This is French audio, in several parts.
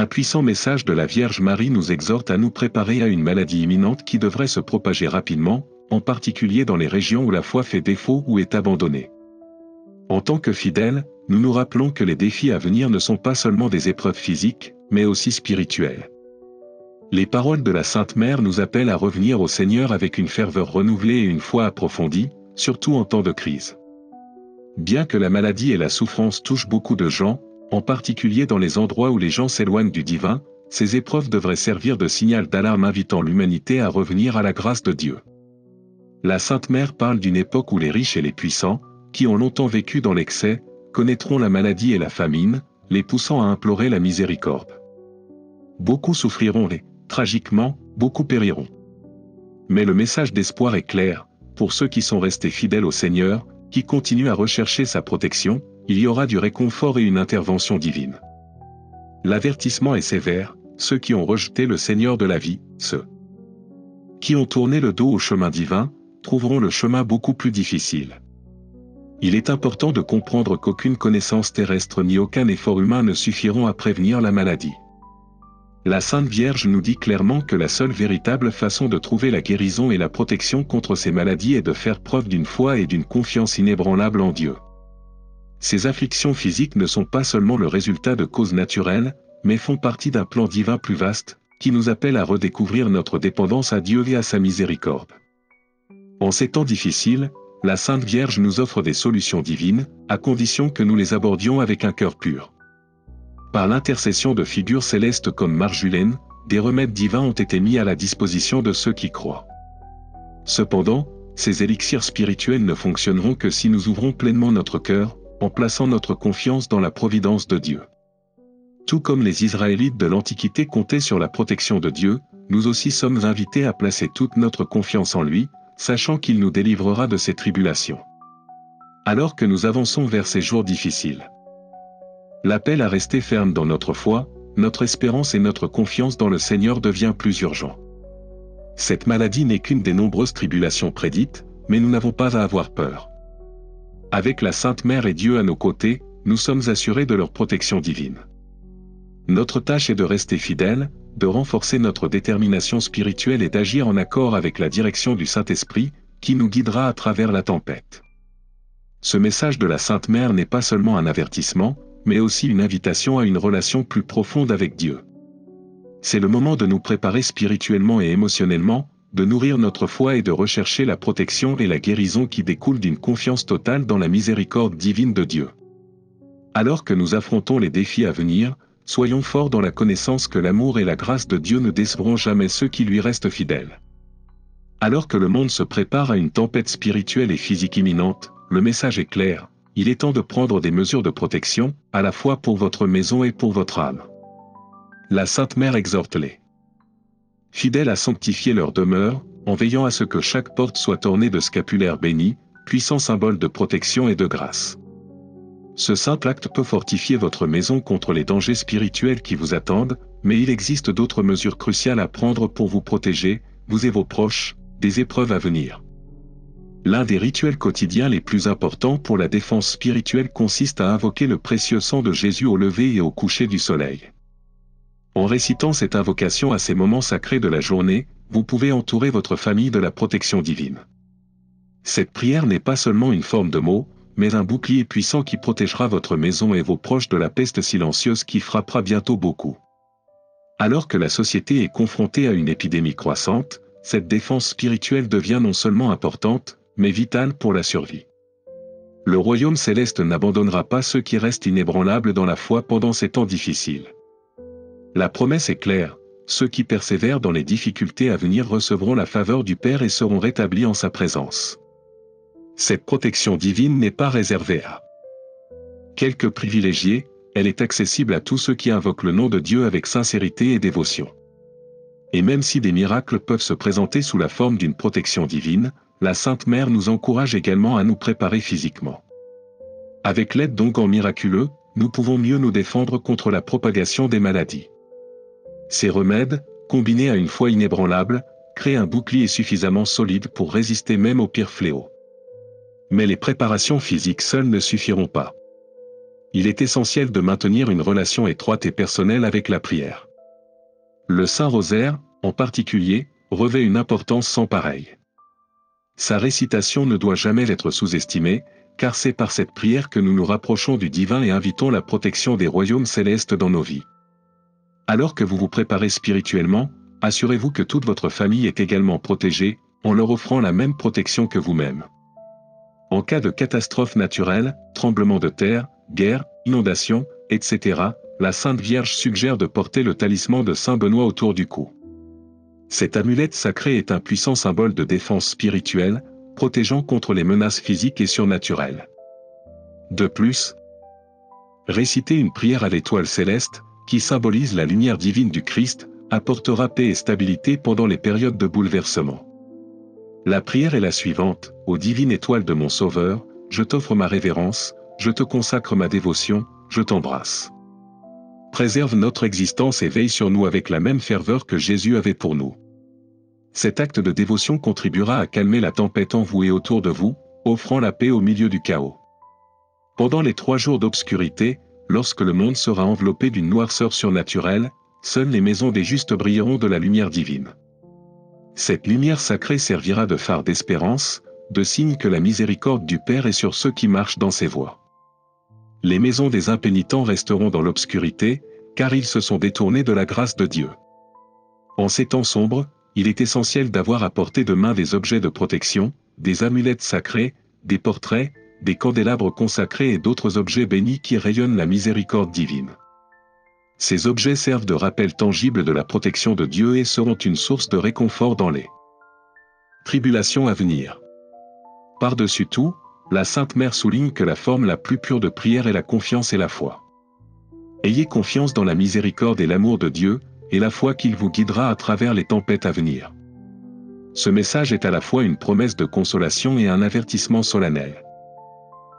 Un puissant message de la Vierge Marie nous exhorte à nous préparer à une maladie imminente qui devrait se propager rapidement, en particulier dans les régions où la foi fait défaut ou est abandonnée. En tant que fidèles, nous nous rappelons que les défis à venir ne sont pas seulement des épreuves physiques, mais aussi spirituelles. Les paroles de la Sainte Mère nous appellent à revenir au Seigneur avec une ferveur renouvelée et une foi approfondie, surtout en temps de crise. Bien que la maladie et la souffrance touchent beaucoup de gens, en particulier dans les endroits où les gens s'éloignent du divin, ces épreuves devraient servir de signal d'alarme invitant l'humanité à revenir à la grâce de Dieu. La Sainte Mère parle d'une époque où les riches et les puissants, qui ont longtemps vécu dans l'excès, connaîtront la maladie et la famine, les poussant à implorer la miséricorde. Beaucoup souffriront et, tragiquement, beaucoup périront. Mais le message d'espoir est clair, pour ceux qui sont restés fidèles au Seigneur, qui continuent à rechercher sa protection, il y aura du réconfort et une intervention divine. L'avertissement est sévère, ceux qui ont rejeté le Seigneur de la vie, ceux qui ont tourné le dos au chemin divin, trouveront le chemin beaucoup plus difficile. Il est important de comprendre qu'aucune connaissance terrestre ni aucun effort humain ne suffiront à prévenir la maladie. La Sainte Vierge nous dit clairement que la seule véritable façon de trouver la guérison et la protection contre ces maladies est de faire preuve d'une foi et d'une confiance inébranlable en Dieu. Ces afflictions physiques ne sont pas seulement le résultat de causes naturelles, mais font partie d'un plan divin plus vaste, qui nous appelle à redécouvrir notre dépendance à Dieu et à sa miséricorde. En ces temps difficiles, la Sainte Vierge nous offre des solutions divines, à condition que nous les abordions avec un cœur pur. Par l'intercession de figures célestes comme Marjolaine, des remèdes divins ont été mis à la disposition de ceux qui croient. Cependant, ces élixirs spirituels ne fonctionneront que si nous ouvrons pleinement notre cœur, en plaçant notre confiance dans la providence de Dieu. Tout comme les Israélites de l'Antiquité comptaient sur la protection de Dieu, nous aussi sommes invités à placer toute notre confiance en lui, sachant qu'il nous délivrera de ces tribulations. Alors que nous avançons vers ces jours difficiles, l'appel à rester ferme dans notre foi, notre espérance et notre confiance dans le Seigneur devient plus urgent. Cette maladie n'est qu'une des nombreuses tribulations prédites, mais nous n'avons pas à avoir peur. Avec la Sainte Mère et Dieu à nos côtés, nous sommes assurés de leur protection divine. Notre tâche est de rester fidèles, de renforcer notre détermination spirituelle et d'agir en accord avec la direction du Saint-Esprit, qui nous guidera à travers la tempête. Ce message de la Sainte Mère n'est pas seulement un avertissement, mais aussi une invitation à une relation plus profonde avec Dieu. C'est le moment de nous préparer spirituellement et émotionnellement, de nourrir notre foi et de rechercher la protection et la guérison qui découlent d'une confiance totale dans la miséricorde divine de Dieu. Alors que nous affrontons les défis à venir, soyons forts dans la connaissance que l'amour et la grâce de Dieu ne décevront jamais ceux qui lui restent fidèles. Alors que le monde se prépare à une tempête spirituelle et physique imminente, le message est clair, il est temps de prendre des mesures de protection, à la fois pour votre maison et pour votre âme. La Sainte Mère exhorte les fidèles à sanctifier leur demeure, en veillant à ce que chaque porte soit ornée de scapulaires bénis, puissants symboles de protection et de grâce. Ce simple acte peut fortifier votre maison contre les dangers spirituels qui vous attendent, mais il existe d'autres mesures cruciales à prendre pour vous protéger, vous et vos proches, des épreuves à venir. L'un des rituels quotidiens les plus importants pour la défense spirituelle consiste à invoquer le précieux sang de Jésus au lever et au coucher du soleil. En récitant cette invocation à ces moments sacrés de la journée, vous pouvez entourer votre famille de la protection divine. Cette prière n'est pas seulement une forme de mots, mais un bouclier puissant qui protégera votre maison et vos proches de la peste silencieuse qui frappera bientôt beaucoup. Alors que la société est confrontée à une épidémie croissante, cette défense spirituelle devient non seulement importante, mais vitale pour la survie. Le royaume céleste n'abandonnera pas ceux qui restent inébranlables dans la foi pendant ces temps difficiles. La promesse est claire, ceux qui persévèrent dans les difficultés à venir recevront la faveur du Père et seront rétablis en sa présence. Cette protection divine n'est pas réservée à quelques privilégiés, elle est accessible à tous ceux qui invoquent le nom de Dieu avec sincérité et dévotion. Et même si des miracles peuvent se présenter sous la forme d'une protection divine, la Sainte Mère nous encourage également à nous préparer physiquement. Avec l'aide d'onguents miraculeux, nous pouvons mieux nous défendre contre la propagation des maladies. Ces remèdes, combinés à une foi inébranlable, créent un bouclier suffisamment solide pour résister même aux pires fléaux. Mais les préparations physiques seules ne suffiront pas. il est essentiel de maintenir une relation étroite et personnelle avec la prière. Le Saint-Rosaire, en particulier, revêt une importance sans pareille. Sa récitation ne doit jamais être sous-estimée, car c'est par cette prière que nous nous rapprochons du divin et invitons la protection des royaumes célestes dans nos vies. Alors que vous vous préparez spirituellement, assurez-vous que toute votre famille est également protégée, en leur offrant la même protection que vous-même. En cas de catastrophe naturelle, tremblement de terre, guerre, inondation, etc., la Sainte Vierge suggère de porter le talisman de Saint Benoît autour du cou. Cette amulette sacrée est un puissant symbole de défense spirituelle, protégeant contre les menaces physiques et surnaturelles. De plus, réciter une prière à l'étoile céleste, qui symbolise la lumière divine du Christ, apportera paix et stabilité pendant les périodes de bouleversement. La prière est la suivante: ô divine étoile de mon Sauveur, je t'offre ma révérence, je te consacre ma dévotion, je t'embrasse. Préserve notre existence et veille sur nous avec la même ferveur que Jésus avait pour nous. Cet acte de dévotion contribuera à calmer la tempête envouée autour de vous, offrant la paix au milieu du chaos. Pendant les 3 jours d'obscurité, lorsque le monde sera enveloppé d'une noirceur surnaturelle, seules les maisons des justes brilleront de la lumière divine. Cette lumière sacrée servira de phare d'espérance, de signe que la miséricorde du Père est sur ceux qui marchent dans ses voies. Les maisons des impénitents resteront dans l'obscurité, car ils se sont détournés de la grâce de Dieu. En ces temps sombres, il est essentiel d'avoir à portée de main des objets de protection, des amulettes sacrées, des portraits, des candélabres consacrés et d'autres objets bénis qui rayonnent la miséricorde divine. Ces objets servent de rappel tangible de la protection de Dieu et seront une source de réconfort dans les tribulations à venir. Par-dessus tout, la Sainte Mère souligne que la forme la plus pure de prière est la confiance et la foi. Ayez confiance dans la miséricorde et l'amour de Dieu, et la foi qu'il vous guidera à travers les tempêtes à venir. Ce message est à la fois une promesse de consolation et un avertissement solennel.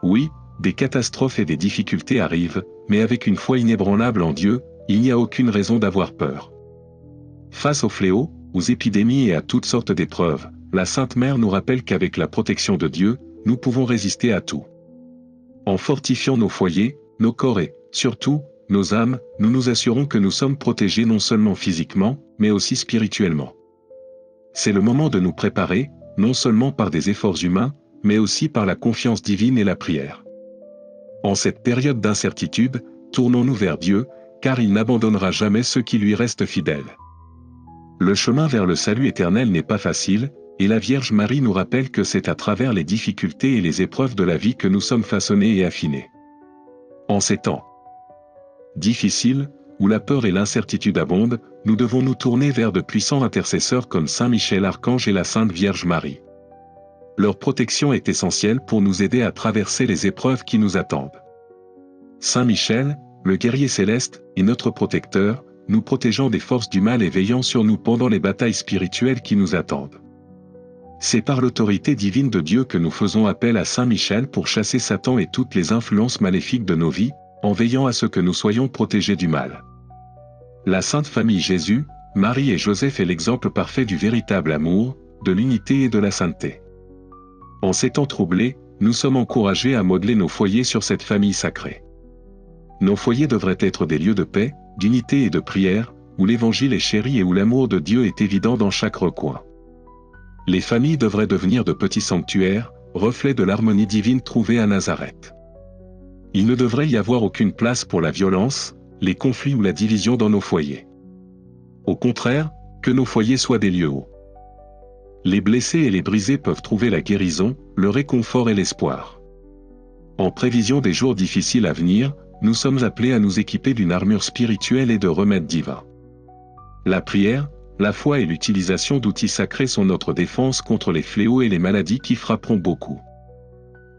Oui, des catastrophes et des difficultés arrivent, mais avec une foi inébranlable en Dieu, il n'y a aucune raison d'avoir peur. Face aux fléaux, aux épidémies et à toutes sortes d'épreuves, la Sainte Mère nous rappelle qu'avec la protection de Dieu, nous pouvons résister à tout. En fortifiant nos foyers, nos corps et, surtout, nos âmes, nous nous assurons que nous sommes protégés non seulement physiquement, mais aussi spirituellement. C'est le moment de nous préparer, non seulement par des efforts humains, mais aussi par la confiance divine et la prière. En cette période d'incertitude, tournons-nous vers Dieu, car il n'abandonnera jamais ceux qui lui restent fidèles. Le chemin vers le salut éternel n'est pas facile, et la Vierge Marie nous rappelle que c'est à travers les difficultés et les épreuves de la vie que nous sommes façonnés et affinés. En ces temps difficiles, où la peur et l'incertitude abondent, nous devons nous tourner vers de puissants intercesseurs comme Saint Michel Archange et la Sainte Vierge Marie. Leur protection est essentielle pour nous aider à traverser les épreuves qui nous attendent. Saint Michel, le guerrier céleste, est notre protecteur, nous protégeant des forces du mal et veillant sur nous pendant les batailles spirituelles qui nous attendent. C'est par l'autorité divine de Dieu que nous faisons appel à Saint Michel pour chasser Satan et toutes les influences maléfiques de nos vies, en veillant à ce que nous soyons protégés du mal. La Sainte Famille Jésus, Marie et Joseph est l'exemple parfait du véritable amour, de l'unité et de la sainteté. En ces temps troublés, nous sommes encouragés à modeler nos foyers sur cette famille sacrée. Nos foyers devraient être des lieux de paix, d'unité et de prière, où l'Évangile est chéri et où l'amour de Dieu est évident dans chaque recoin. Les familles devraient devenir de petits sanctuaires, reflets de l'harmonie divine trouvée à Nazareth. Il ne devrait y avoir aucune place pour la violence, les conflits ou la division dans nos foyers. Au contraire, que nos foyers soient des lieux où les blessés et les brisés peuvent trouver la guérison, le réconfort et l'espoir. En prévision des jours difficiles à venir, nous sommes appelés à nous équiper d'une armure spirituelle et de remèdes divins. La prière, la foi et l'utilisation d'outils sacrés sont notre défense contre les fléaux et les maladies qui frapperont beaucoup.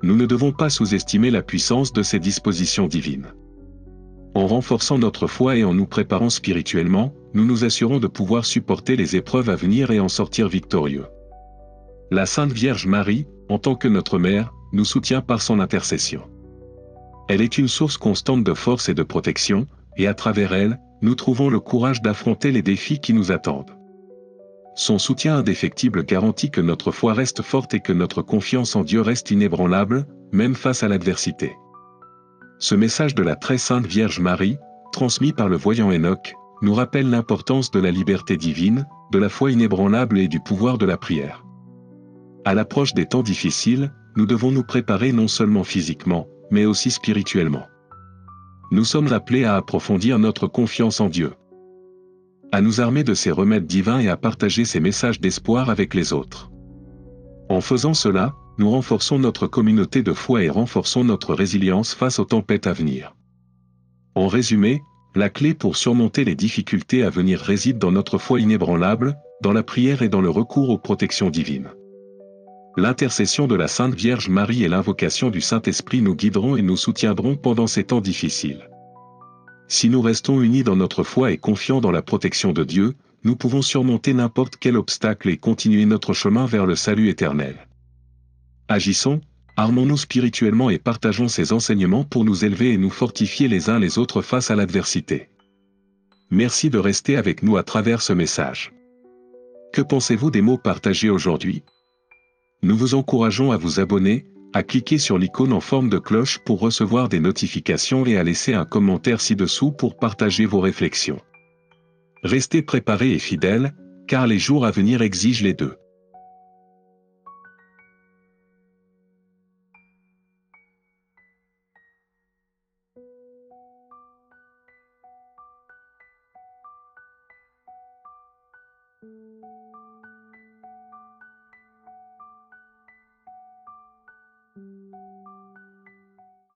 Nous ne devons pas sous-estimer la puissance de ces dispositions divines. En renforçant notre foi et en nous préparant spirituellement, nous nous assurons de pouvoir supporter les épreuves à venir et en sortir victorieux. La Sainte Vierge Marie, en tant que notre mère, nous soutient par son intercession. Elle est une source constante de force et de protection, et à travers elle, nous trouvons le courage d'affronter les défis qui nous attendent. Son soutien indéfectible garantit que notre foi reste forte et que notre confiance en Dieu reste inébranlable, même face à l'adversité. ce message de la très sainte Vierge Marie, transmis par le voyant Enoch, nous rappelle l'importance de la liberté divine, de la foi inébranlable et du pouvoir de la prière. À l'approche des temps difficiles, nous devons nous préparer non seulement physiquement, mais aussi spirituellement. Nous sommes appelés à approfondir notre confiance en Dieu, à nous armer de ses remèdes divins et à partager ses messages d'espoir avec les autres. En faisant cela, nous renforçons notre communauté de foi et renforçons notre résilience face aux tempêtes à venir. En résumé, la clé pour surmonter les difficultés à venir réside dans notre foi inébranlable, dans la prière et dans le recours aux protections divines. L'intercession de la Sainte Vierge Marie et l'invocation du Saint-Esprit nous guideront et nous soutiendront pendant ces temps difficiles. Si nous restons unis dans notre foi et confiants dans la protection de Dieu, nous pouvons surmonter n'importe quel obstacle et continuer notre chemin vers le salut éternel. Agissons, armons-nous spirituellement et partageons ces enseignements pour nous élever et nous fortifier les uns les autres face à l'adversité. Merci de rester avec nous à travers ce message. Que pensez-vous des mots partagés aujourd'hui? Nous vous encourageons à vous abonner, à cliquer sur l'icône en forme de cloche pour recevoir des notifications et à laisser un commentaire ci-dessous pour partager vos réflexions. Restez préparés et fidèles, car les jours à venir exigent les deux.